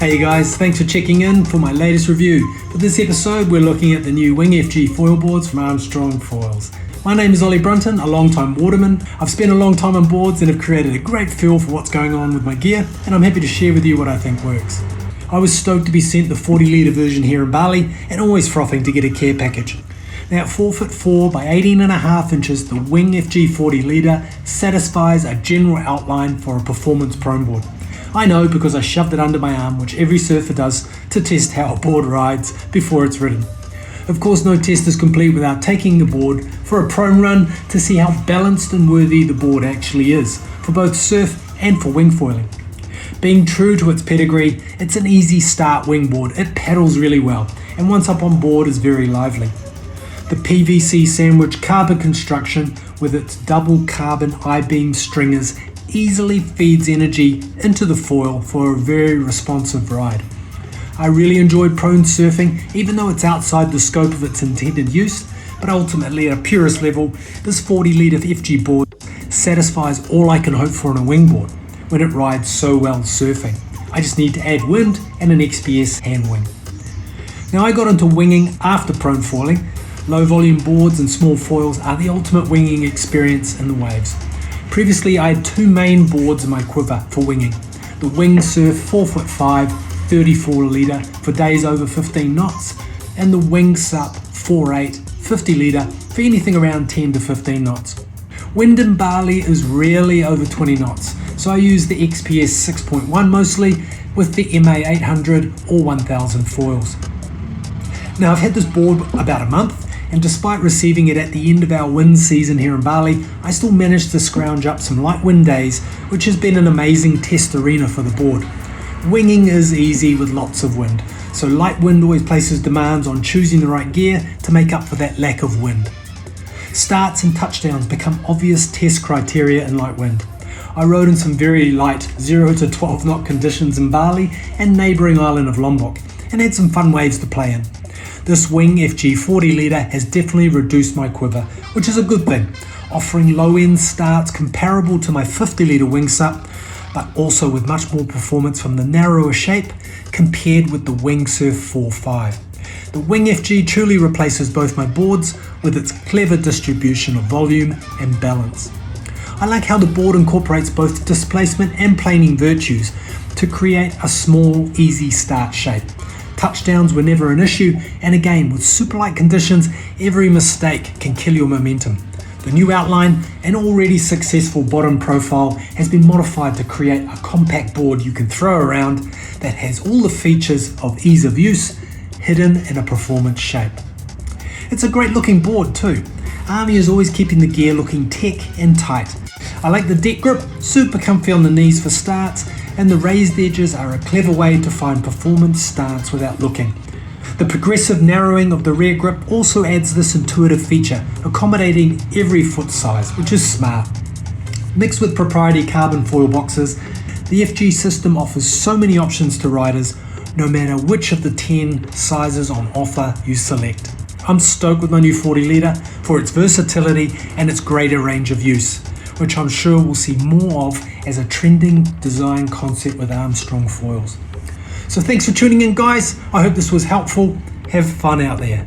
Hey guys, thanks for checking in for my latest review. For this episode, we're looking at the new Wing FG foil boards from ARMSTRONG FOILS. My name is OllyBrunton, a long-time waterman. I've spent a long time on boards and have created a great feel for what's going on with my gear, and I'm happy to share with you what I think works. I was stoked to be sent the 40 litre version here in Bali, and always frothing to get a care package. Now at 4'4" by 18.5 inches, the Wing FG 40 litre satisfies a general outline for a performance prone board. I know because I shoved it under my arm, which every surfer does, to test how a board rides before it's ridden. Of course, no test is complete without taking the board for a prone run to see how balanced and worthy the board actually is, for both surf and for wing foiling. Being true to its pedigree, it's an easy start wingboard. It paddles really well, and once up on board is very lively. The PVC sandwich carbon construction with its double carbon I-beam stringers easily feeds energy into the foil for a very responsive ride. I really enjoyed prone surfing, even though it's outside the scope of its intended use, but ultimately at a purist level, this 40 litre FG board satisfies all I can hope for in a wingboard when it rides so well surfing. I just need to add wind and an XPS hand wing. Now I got into winging after prone foiling. Low volume boards and small foils are the ultimate winging experience in the waves. Previously, I had two main boards in my quiver for winging. The Wing Surf 4'5", 34 litre for days over 15 knots, and the Wing Sup 4'8", 50 litre for anything around 10 to 15 knots. Wind in Bali is rarely over 20 knots, so I use the XPS 6.1 mostly, with the MA 800 or 1000 foils. Now I've had this board about a month, and despite receiving it at the end of our wind season here in Bali, I still managed to scrounge up some light wind days, which has been an amazing test arena for the board. Winging is easy with lots of wind, so light wind always places demands on choosing the right gear to make up for that lack of wind. Starts and touchdowns become obvious test criteria in light wind. I rode in some very light 0 to 12 knot conditions in Bali and neighbouring island of Lombok, and had some fun waves to play in. This Wing FG 40 litre has definitely reduced my quiver, which is a good thing, offering low-end starts comparable to my 50 litre Wing Sup, but also with much more performance from the narrower shape compared with the Wing Surf 4'5". The Wing FG truly replaces both my boards with its clever distribution of volume and balance. I like how the board incorporates both displacement and planing virtues to create a small, easy start shape. Touchdowns were never an issue, and again, with super light conditions, every mistake can kill your momentum. The new outline and already successful bottom profile has been modified to create a compact board you can throw around that has all the features of ease of use hidden in a performance shape. It's a great looking board too. Army is always keeping the gear looking tech and tight. I like the deck grip, super comfy on the knees for starts, and the raised edges are a clever way to find performance stance without looking. The progressive narrowing of the rear grip also adds this intuitive feature, accommodating every foot size, which is smart. Mixed with proprietary carbon foil boxes, the FG system offers so many options to riders, no matter which of the 10 sizes on offer you select. I'm stoked with my new 40 litre for its versatility and its greater range of use, which I'm sure we'll see more of as a trending design concept with ARMSTRONG foils. So thanks for tuning in, guys. I hope this was helpful. Have fun out there.